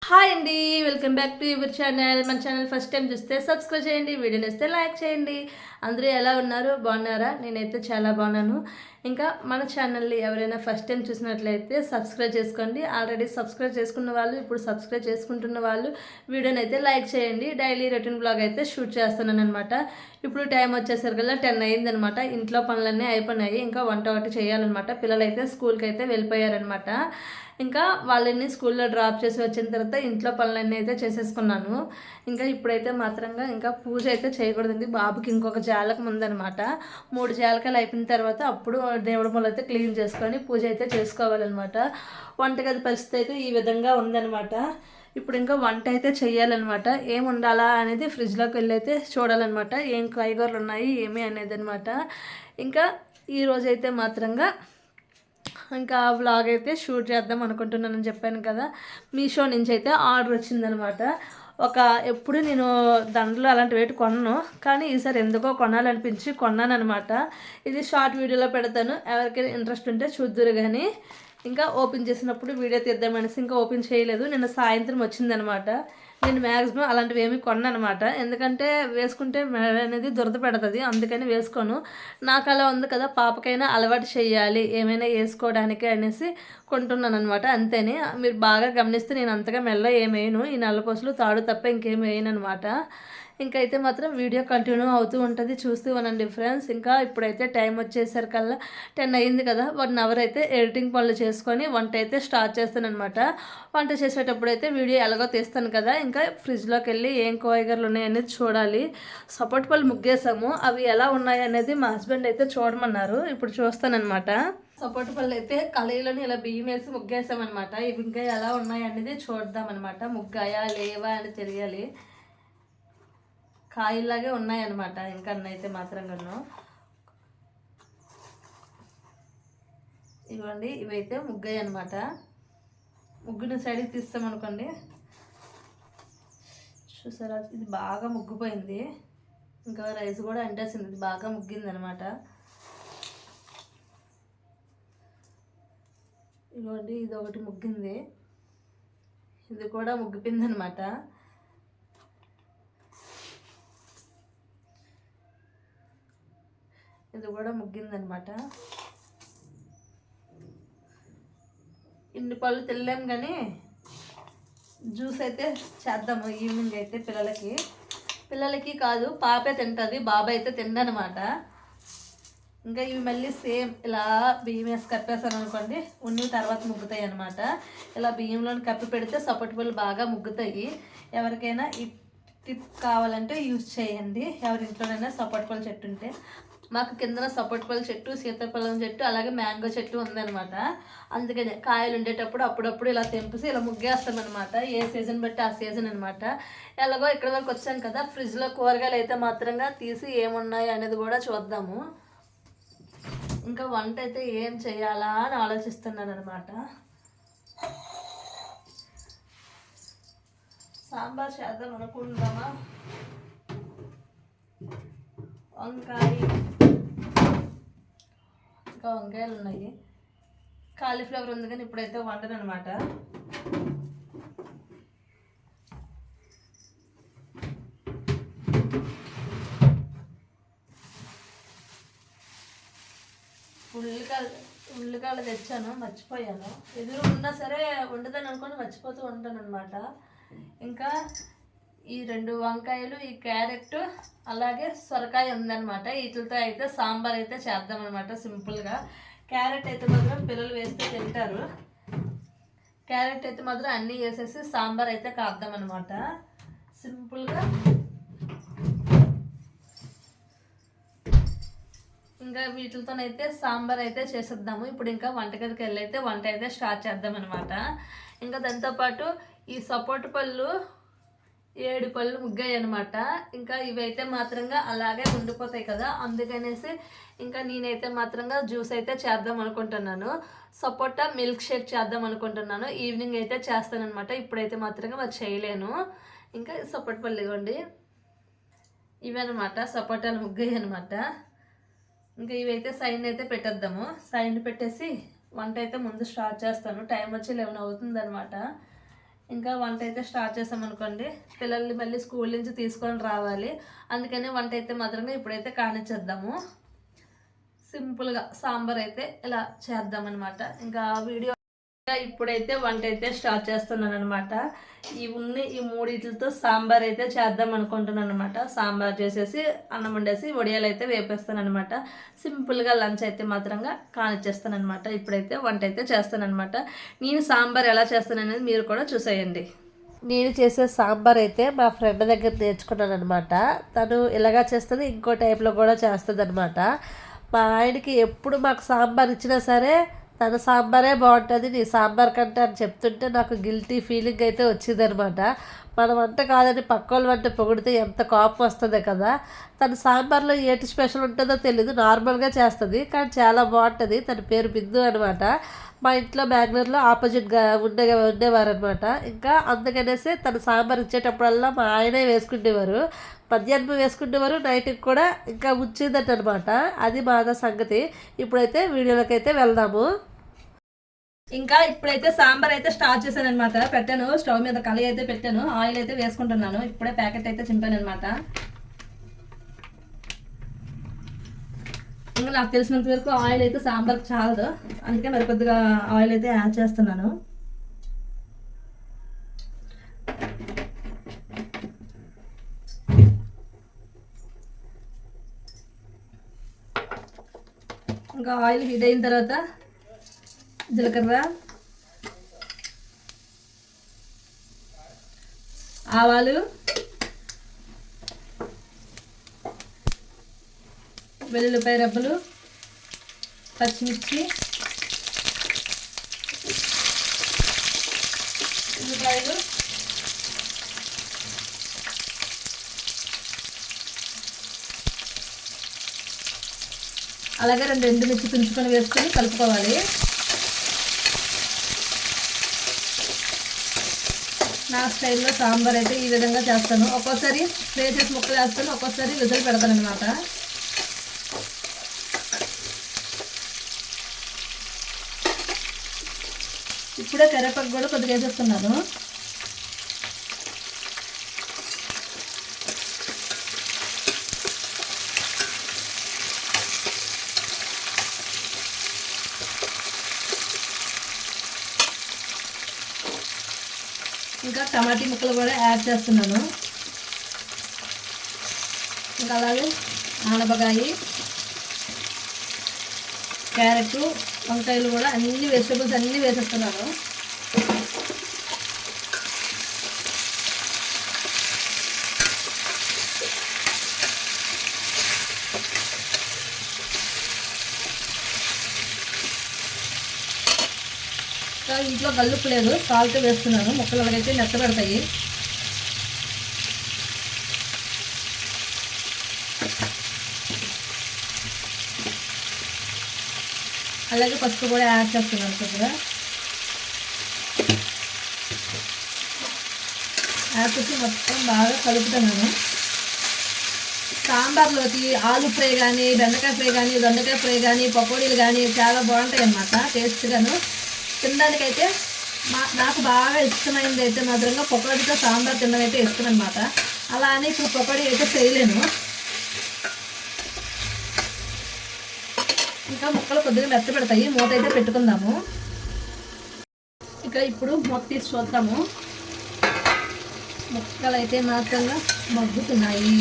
Hi అండి, welcome back to your channel. మన channel first time చూస్తే సబ్స్క్రైబ్ చేయండి, వీడియోని వస్తే లైక్ చేయండి. అందరూ ఎలా ఉన్నారు? బాగున్నారా? నేనైతే చాలా బాగున్నాను. ఇంకా మన ఛానల్ని ఎవరైనా ఫస్ట్ టైం చూసినట్లయితే సబ్స్క్రైబ్ చేసుకోండి. ఆల్రెడీ సబ్స్క్రైబ్ చేసుకున్న వాళ్ళు, ఇప్పుడు సబ్స్క్రైబ్ చేసుకుంటున్న వాళ్ళు వీడియోని అయితే లైక్ చేయండి. డైలీ రొటీన్ బ్లాగ్ అయితే షూట్ చేస్తున్నాను అనమాట. ఇప్పుడు టైం వచ్చేసరికల్లా 10 అయిందనమాట. ఇంట్లో పనులన్నీ అయిపోయినాయి. ఇంకా వంట ఒకటి చేయాలన్నమాట. పిల్లలైతే స్కూల్కి అయితే వెళ్ళిపోయారనమాట. ఇంకా వాళ్ళని స్కూల్లో డ్రాప్ చేసి వచ్చిన తర్వాత ఇంట్లో పనులన్నీ అయితే చేసేసుకున్నాను. ఇంకా ఇప్పుడైతే మాత్రంగా ఇంకా పూజ అయితే చేయకూడదండి. బాబుకి ఇంకొక జాలకం ఉందనమాట. 3 జాలకాలు అయిపోయిన తర్వాత అప్పుడు దేవుడి మూల అయితే క్లీన్ చేసుకొని పూజ అయితే చేసుకోవాలన్నమాట. వంటగది పరిస్థితి అయితే ఈ విధంగా ఉందన్నమాట. ఇప్పుడు ఇంకా వంట అయితే చేయాలన్నమాట. ఏం ఉండాలా అనేది ఫ్రిడ్జ్లోకి వెళ్ళి అయితే చూడాలన్నమాట. ఏం కాయగూరలు ఉన్నాయి ఏమి అనేది అనమాట. ఇంకా ఈరోజైతే మాత్రంగా ఇంకా వ్లాగ్ అయితే షూట్ చేద్దాం అనుకుంటున్నానని చెప్పాను కదా. మీషో నుంచి అయితే ఆర్డర్ వచ్చిందనమాట. ఎప్పుడు నేను దండలు అలాంటి వేటి కొనను, కానీ ఈసారి ఎందుకో కొనాలనిపించి కొన్నానమాట. ఇది షార్ట్ వీడియోలో పెడతాను, ఎవరికైనా ఇంట్రెస్ట్ ఉంటే చూద్దురు. కానీ ఇంకా ఓపెన్ చేసినప్పుడు వీడియో తీద్దామనేసి ఇంకా ఓపెన్ చేయలేదు. నిన్న సాయంత్రం వచ్చిందనమాట. నేను మ్యాక్సిమం అలాంటివి ఏమి కొన్నానమాట. ఎందుకంటే వేసుకుంటే మెడ అనేది దురద పెడుతుంది, అందుకని వేసుకోను. నాకు అలా ఉంది కదా, పాపకైనా అలవాటు చేయాలి ఏమైనా వేసుకోవడానికి అనేసి కొంటున్నాను అనమాట. అంతేని మీరు బాగా గమనిస్తే నేను అంతగా మెల్ల ఏమేయను. ఈ నల్లపూసలు తాడు తప్ప ఇంకేం వేయను అనమాట. ఇంకైతే మాత్రం వీడియో కంటిన్యూ అవుతూ ఉంటుంది, చూస్తూ ఉండండి ఫ్రెండ్స్. ఇంకా ఇప్పుడైతే టైం వచ్చేసరికల్లా 10 అయింది కదా. 1 అవర్ అయితే ఎడిటింగ్ పనులు చేసుకొని వంట అయితే స్టార్ట్ చేస్తాను అనమాట. వంట చేసేటప్పుడు అయితే వీడియో ఎలాగో తీస్తాను కదా. ఇంకా ఫ్రిడ్జ్లోకి వెళ్ళి ఏం కాయగూరలు ఉన్నాయనేది చూడాలి. సపోర్ట్ పళ్ళు ముగ్గేసాము, అవి ఎలా ఉన్నాయి అనేది మా హస్బెండ్ అయితే చూడమన్నారు. ఇప్పుడు చూస్తానమాట. సపోర్ట్ పళ్ళు అయితే కళాయిలోని ఇలా బియ్యం వేసి ముగ్గేసామన్నమాట. ఇవి ఇంకా ఎలా ఉన్నాయి అనేది చూద్దామన్నమాట. ముగ్గాయా లేవా అని తెలియాలి. కాయల్లాగే ఉన్నాయన్నమాట. ఇంకా అయితే మాత్రం కన్ను ఇవ్వండి, ఇవైతే ముగ్గాయి అనమాట. ముగ్గుని సైడ్కి తీస్తామనుకోండి, చూసారా ఇది బాగా ముగ్గిపోయింది. ఇంకా రైస్ కూడా అంటేసింది, ఇది బాగా ముగ్గింది అనమాట. ఇవ్వండి, ఇది ఒకటి ముగ్గింది, ఇది కూడా ముగ్గిపోయింది అనమాట. ఇది కూడా ముగ్గిందనమాట. ఇన్ని పళ్ళు తినలేము, కానీ జ్యూస్ అయితే చేద్దాము ఈవినింగ్ అయితే. పిల్లలకి కాదు, పాపే తింటుంది, బాబాయ్ అయితే తిండనమాట. ఇంకా ఇవి మళ్ళీ సేమ్ ఇలా బియ్యం వేసి కప్పేసాను అనుకోండి, ఉన్ని తర్వాత ముగ్గుతాయి అనమాట. ఇలా బియ్యంలోని కప్పి పెడితే సపోర్ట్ పళ్ళు బాగా ముగ్గుతాయి. ఎవరికైనా ఈ టిప్ కావాలంటే యూజ్ చేయండి, ఎవరింట్లోనైనా సపోర్ట్ పళ్ళు చెట్టు ఉంటే. మాకు కిందన సపోర్ట్ పళ్ళ చెట్టు, సీతాఫలం చెట్టు, అలాగే మ్యాంగో చెట్టు ఉందనమాట. అందుకని కాయలు ఉండేటప్పుడు అప్పుడప్పుడు ఇలా తెంపేసి ఇలా ముగ్గేస్తామన్నమాట. ఏ సీజన్ బట్టి ఆ సీజన్ అనమాట. ఎలాగో ఇక్కడ వరకు వచ్చాను కదా, ఫ్రిడ్జ్లో కూరగాయలు అయితే మాత్రంగా తీసి ఏమున్నాయి అనేది కూడా చూద్దాము. ఇంకా వంట అయితే ఏం చేయాలా అని ఆలోచిస్తున్నాను అనమాట. సాంబార్ చేద్దాం అనుకుంటామా, వంకాయ, ఇంకా వంకాయలు ఉన్నాయి, కాలీఫ్లవర్ ఉంది, కానీ ఇప్పుడైతే వంటను అనమాట. ఉల్లికాయలు తెచ్చాను, మర్చిపోయాను. ఎదురు ఉన్నా సరే వండుతాను అనుకొని మర్చిపోతూ ఉంటాను అనమాట. ఇంకా ఈ 2 వంకాయలు, ఈ క్యారెట్, అలాగే సొరకాయ ఉందన్నమాట. వీటితో అయితే సాంబార్ అయితే చేద్దామన్నమాట సింపుల్గా. క్యారెట్ అయితే మాత్రం పిల్లలు వేస్తే తింటారు. క్యారెట్ అయితే మాత్రం అన్నీ వేసేసి సాంబార్ అయితే కాద్దామన్నమాట సింపుల్గా. ఇంకా వీటితోనైతే సాంబార్ అయితే చేసేద్దాము. ఇప్పుడు ఇంకా వంటగదికి వెళ్ళి అయితే వంట అయితే స్టార్ట్ చేద్దామన్నమాట. ఇంకా దాంతోపాటు ఈ సపోర్ట్ పళ్ళు 7 పళ్ళు ముగ్గాయి అనమాట. ఇంకా ఇవైతే మాత్రంగా అలాగే ఉండిపోతాయి కదా, అందుకనేసి ఇంకా నేనైతే మాత్రంగా జ్యూస్ అయితే చేద్దాం అనుకుంటున్నాను. సపోటా మిల్క్ షేక్ చేద్దాం అనుకుంటున్నాను. ఈవినింగ్ అయితే చేస్తానమాట, ఇప్పుడైతే మాత్రంగా మరి చేయలేను. ఇంకా సపోటా పళ్ళు ఇవ్వండి, ఇవన్నమాట సపోటాలు ముగ్గాయి అనమాట. ఇంకా ఇవైతే సైన్ అయితే పెట్టేద్దాము. సైన్ పెట్టేసి వంట అయితే ముందు స్టార్ట్ చేస్తాను. టైం వచ్చి 11 అవుతుంది అనమాట. ఇంకా వంట అయితే స్టార్ట్ చేసామనుకోండి, పిల్లల్ని మళ్ళీ స్కూల్ నుంచి తీసుకొని రావాలి. అందుకని వంట అయితే మాత్రంగా ఇప్పుడైతే కానిచ్చేద్దాము. సింపుల్గా సాంబార్ అయితే ఇలా చేద్దామన్నమాట. ఇంకా వీడియో ఇప్పుడైతే వంట అయితే స్టార్ట్ చేస్తున్నాను అనమాట. ఈ మూడిట్లతో సాంబార్ అయితే చేద్దాం అనుకుంటున్నాను అనమాట. సాంబార్ చేసేసి అన్నం వండేసి వడియాలు అయితే వేపేస్తాను అనమాట. సింపుల్గా లంచ్ అయితే మాత్రంగా కానిచ్చేస్తాను అనమాట. ఇప్పుడైతే వంట అయితే చేస్తాను అనమాట. నేను సాంబార్ ఎలా చేస్తాను అనేది మీరు కూడా చూసేయండి. నేను చేసే సాంబార్ అయితే మా ఫ్రెండ్ దగ్గర నేర్చుకున్నాను అనమాట. తను ఇలాగా చేస్తుంది, ఇంకో టైప్లో కూడా చేస్తుంది అనమాట. మా ఆయనకి ఎప్పుడు మాకు సాంబార్ ఇచ్చినా సరే తన సాంబారే బాగుంటుంది, నీ సాంబార్ కంటే అని చెప్తుంటే నాకు గిల్టీ ఫీలింగ్ అయితే వచ్చిందనమాట. మన వంట కాదని పక్క వాళ్ళ వంట పొగిడితే ఎంత కోపం వస్తుంది కదా. తన సాంబార్లో ఏటి స్పెషల్ ఉంటుందో తెలీదు, నార్మల్గా చేస్తుంది కానీ చాలా బాగుంటుంది. తన పేరు బిందు అనమాట. మా ఇంట్లో బెంగళూరులో ఆపోజిట్గా ఉండేవారనమాట. ఇంకా అందుకనేసి తన సాంబార్ ఇచ్చేటప్పుడల్లా మా ఆయనే వేసుకునేవారు. మధ్యాహ్నం వేసుకునేవారు, నైట్కి కూడా ఇంకా ఉంచిందట అనమాట. అది బాధ సంగతి. ఇప్పుడైతే వీడియోలోకి అయితే వెళ్దాము. ఇంకా ఇప్పుడైతే సాంబార్ అయితే స్టార్ట్ చేశాను అనమాట. పెట్టాను స్టవ్ మీద, కళాయి అయితే పెట్టాను, ఆయిల్ అయితే వేసుకుంటున్నాను. ఇప్పుడే ప్యాకెట్ అయితే చింపాను అనమాట. ఇంకా నాకు తెలిసినంత వరకు ఆయిల్ అయితే సాంబార్కి చాలదు, అందుకే మరి కొద్దిగా ఆయిల్ అయితే యాడ్ చేస్తున్నాను. ఇంకా ఆయిల్ హీట్ అయిన తర్వాత జీలకర్ర, ఆవాలు, వెల్లుల్లిపాయ రెబ్బలు, పచ్చిమిర్చి, ఉల్లిపాయలు, అలాగే 2 ఎండుమిర్చి తుంచుకొని వేసుకొని కలుపుకోవాలి. నా స్టైల్లో సాంబార్ అయితే ఈ విధంగా చేస్తాను. ఒక్కోసారి ఫ్రై చేసి ముక్కలు వేస్తాను, ఒక్కోసారి విజిల్ పెడతాను అనమాట. ఇప్పుడే కరివేపాకు కూడా కొద్దిగా వేసేస్తున్నాను. ఇంకా టమాటీ ముక్కలు కూడా యాడ్ చేస్తున్నాను. ఇంకా అలాగే ఆనపకాయ, క్యారెట్, వంకాయలు కూడా అన్ని వెజిటబుల్స్ అన్నీ వేసేస్తున్నాను. ఇంట్లో కల్లుప్పు లేదు, సాల్ట్ వేస్తున్నాను. ముక్కలు అలాగైతే మెత్తబడతాయి. అలాగే పసుపు కూడా యాడ్ చేస్తున్నాను కొద్దిగా. యాడ్ చేసి మొత్తం బాగా కలుపుతున్నాను. సాంబార్లోకి ఆలు ఫ్రై కానీ, బెండకాయ ఫ్రై కానీ, దొండకాయ ఫ్రై కానీ, పకోడీలు కానీ చాలా బాగుంటాయి అన్నమాట టేస్ట్గాను. తినడానికైతే నాకు బాగా ఇష్టమైనది అయితే మాత్రంగా పకోడీతో సాంబార్ తినడం అయితే ఇష్టం అనమాట. అలా అని ఇప్పుడు పకోడీ అయితే చేయలేను. ఇంకా ముక్కలు కొద్దిగా మెత్తబెడతాయి. మూత అయితే పెట్టుకుందాము. ఇక ఇప్పుడు మూత తీసి చూద్దాము. ముక్కలు అయితే మాత్రంగా మగ్గుతున్నాయి.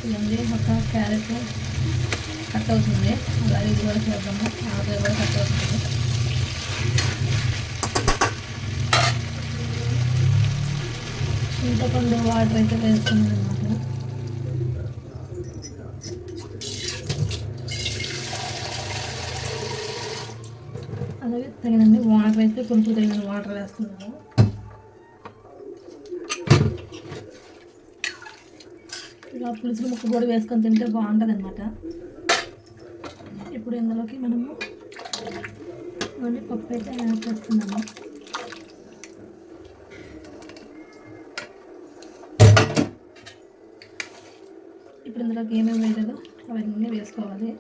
ఇదండి ఒక క్యారెట్ కట్ అవుతుంది, అలాగే ఇది కూడా చూద్దాము. ఆలుగడ్డ కూడా కట్ అవుతుంది. చింతపండు వాటర్ అయితే వేస్తున్నాను అనమాట. అలాగే తగినండి వాటర్ అయితే పులుపు తగిన వాటర్ వేస్తున్నాను. ఇలా పులుసు ముక్క కూడా వేసుకొని తింటే బాగుంటుంది అనమాట. ఇప్పుడు ఇందులోకి మనము పప్పు అయితే యాడ్ చేస్తున్నాము. ఇప్పుడు ఇందులోకి ఏమేమి వేయలేదో అవన్నీ వేసుకోవాలి.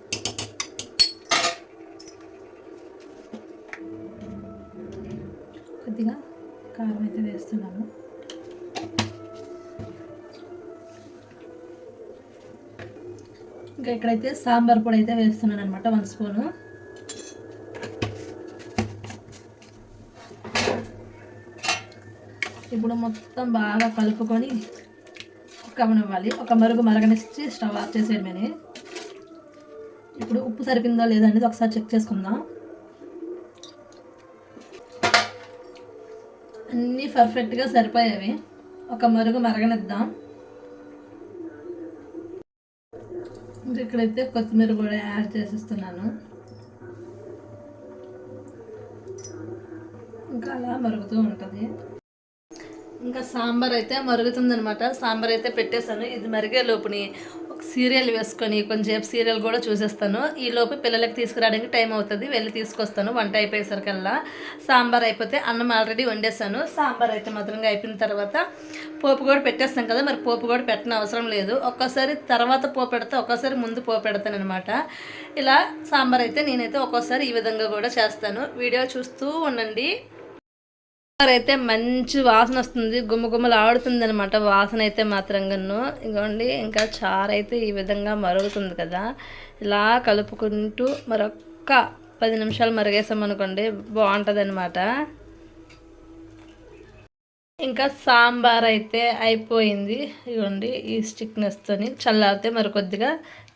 కొద్దిగా కారం అయితే వేస్తున్నాను. ఇంకా ఇక్కడైతే సాంబార్ పొడి అయితే వేస్తున్నాను అనమాట, 1 స్పూను. ఇప్పుడు మొత్తం బాగా కలుపుకొని కమ్మనివ్వాలి. ఒక మరుగు మరగనిచ్చి స్టవ్ ఆఫ్ చేసేయడమని. ఇప్పుడు ఉప్పు సరిపోయిందో లేదో అనేది ఒకసారి చెక్ చేసుకుందాం. అన్నీ పర్ఫెక్ట్గా సరిపోయేవి. ఒక మరుగు మరగనిద్దాం. ఇక్కడైతే కొత్తిమీర కూడా యాడ్ చేసేస్తున్నాను. ఇంకా అలా మరుగుతూ ఉంటుంది. ఇంకా సాంబార్ అయితే మరుగుతుందనమాట. సాంబార్ అయితే పెట్టేశాను. ఇది మరిగే లోపుని ఒక సీరియల్ వేసుకొని కొంచెంసేపు సీరియల్ కూడా చూసేస్తాను. ఈ లోపు పిల్లలకి తీసుకురావడానికి టైం అవుతుంది, వెళ్ళి తీసుకొస్తాను. వంట అయిపోయేసరికల్లా సాంబార్ అయిపోతే అన్నం ఆల్రెడీ వండేసాను. సాంబార్ అయితే మాత్రంగా అయిపోయిన తర్వాత పోపు కూడా పెట్టేస్తాం కదా, మరి పోపు కూడా పెట్టిన అవసరం లేదు. ఒక్కోసారి తర్వాత పోపు పెడతా, ఒక్కోసారి ముందు పోపు పెడతాను అనమాట. ఇలా సాంబార్ అయితే నేనైతే ఒక్కోసారి ఈ విధంగా కూడా చేస్తాను. వీడియో చూస్తూ ఉండండి. అయితే మంచి వాసన వస్తుంది, గుమ్మగుమ్మలు ఆడుతుంది అనమాట వాసన అయితే మాత్రంగాను. ఇదిగోండి, ఇంకా చారు అయితే ఈ విధంగా మరుగుతుంది కదా, ఇలా కలుపుకుంటూ మరొక్క 10 నిమిషాలు మరిగేసామనుకోండి, బాగుంటుంది అనమాట. ఇంకా సాంబార్ అయితే అయిపోయింది. ఇదిగోండి, ఈ స్టిక్నెస్తోని చల్లారితే మరి కొద్దిగా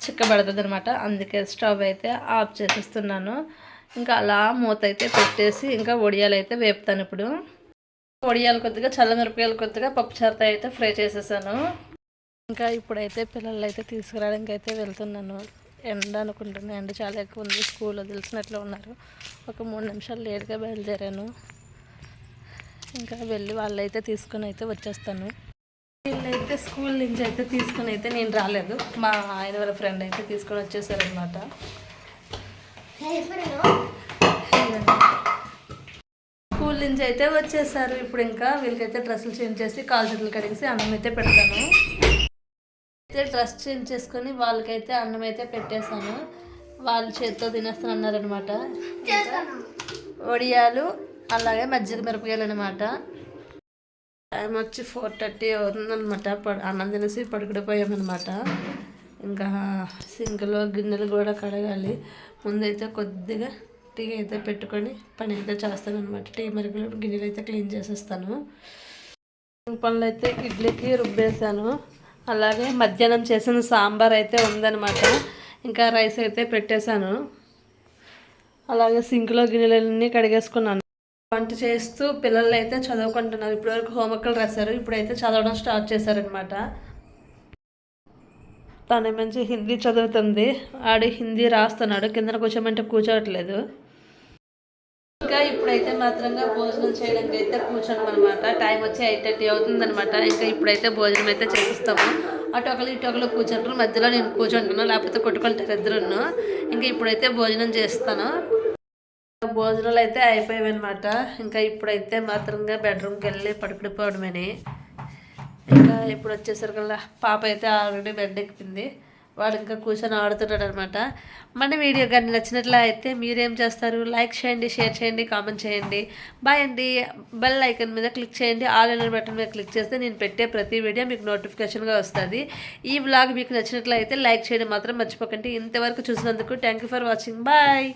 చిక్కబడుతుంది అనమాట. అందుకే స్టవ్ అయితే ఆఫ్ చేసేస్తున్నాను. ఇంకా అలా మూత అయితే పెట్టేసి ఇంకా వడియాలు అయితే వేపుతాను. ఇప్పుడు వడియాలు కొద్దిగా, చల్లమిరపకాయలు కొద్దిగా, పప్పుచారుతో అయితే ఫ్రై చేసేసాను. ఇంకా ఇప్పుడైతే పిల్లలు అయితే తీసుకురావడానికి అయితే వెళ్తున్నాను. ఎండ అనుకుంటున్నాను, ఎండ చాలా ఎక్కువ ఉంది. స్కూల్లో తెలిసినట్లు ఉన్నారు. ఒక 3 నిమిషాలు లేట్గా బయలుదేరాను. ఇంకా వెళ్ళి వాళ్ళైతే తీసుకొని అయితే వచ్చేస్తాను. వీళ్ళైతే స్కూల్ నుంచి అయితే తీసుకొని అయితే నేను రాలేదు, మా ఆయన వాళ్ళ ఫ్రెండ్ అయితే తీసుకొని వచ్చేసారనమాట. స్కూల్ నుంచి అయితే వచ్చేసారు. ఇప్పుడు ఇంకా వీళ్ళకైతే డ్రెస్సులు చేంజ్ చేసి కాలు చేతులు కడిగేసి అన్నం అయితే పెడతాను. అయితే డ్రెస్ చేంజ్ చేసుకొని వాళ్ళకైతే అన్నం అయితే పెట్టేశాను. వాళ్ళు చేతితో తినేస్తాను అన్నారనమాట. వడియాలు అలాగే మజ్జిగ మిరపకాయలు అనమాట. టైం వచ్చి 4:30 అవుతుందనమాట. అన్నం తినేసి పడుకుడిపోయామన్నమాట. ఇంకా సింక్లో గిన్నెలు కూడా కడగాలి. ముందైతే కొద్దిగా టీ అయితే పెట్టుకొని పని అయితే చేస్తాను అనమాట. టీ మరుగులు గిన్నెలు అయితే క్లీన్ చేసేస్తాను. పనులు అయితే ఇడ్లీకి రుబ్బేసాను. అలాగే మధ్యాహ్నం చేసిన సాంబార్ అయితే ఉందన్నమాట. ఇంకా రైస్ అయితే పెట్టేశాను. అలాగే సింక్లో గిన్నెలన్నీ కడిగేసుకున్నాను. వంట చేస్తూ పిల్లలు అయితే చదువుకుంటున్నారు. ఇప్పటివరకు హోంవర్క్లు రాశారు, ఇప్పుడైతే చదవడం స్టార్ట్ చేశారనమాట. తను మంచి హిందీ చదువుతుంది, ఆడు హిందీ రాస్తున్నాడు. కింద కూర్చోమంటే కూర్చోవట్లేదు. ఇంకా ఇప్పుడైతే మాత్రంగా భోజనం చేయడానికి అయితే కూర్చోడం అనమాట. టైం వచ్చి 8:30 అవుతుందనమాట. ఇంకా ఇప్పుడైతే భోజనం అయితే చేస్తాము. అటు ఒకరు ఇటు ఒకరు కూర్చుంటారు, మధ్యలో నేను కూర్చుంటున్నాను, లేకపోతే కొట్టుకుంటారు ఇద్దరును. ఇంకా ఇప్పుడైతే భోజనం చేస్తాను. భోజనాలు అయితే అయిపోయాయి అనమాట. ఇంకా ఇప్పుడైతే మాత్రంగా బెడ్రూమ్కి వెళ్ళి పడుకుడిపోవడమని. ఇంకా ఇప్పుడు వచ్చేసరికల్లా పాప అయితే ఆల్రెడీ బెడ్ ఎక్కింది, వాడు ఇంకా కూర్చొని ఆడుతున్నాడు అనమాట. మన వీడియో కానీ నచ్చినట్లయితే మీరేం చేస్తారు? లైక్ చేయండి, షేర్ చేయండి, కామెంట్ చేయండి. బాయ్ అండి. బెల్ ఐకాన్ మీద క్లిక్ చేయండి. ఆల్ అనే బటన్ మీద క్లిక్ చేస్తే నేను పెట్టే ప్రతి వీడియో మీకు నోటిఫికేషన్గా వస్తుంది. ఈ వ్లాగ్ మీకు నచ్చినట్లయితే లైక్ చేయడం మాత్రం మర్చిపోకండి. ఇంతవరకు చూసినందుకు thank you for watching. Bye.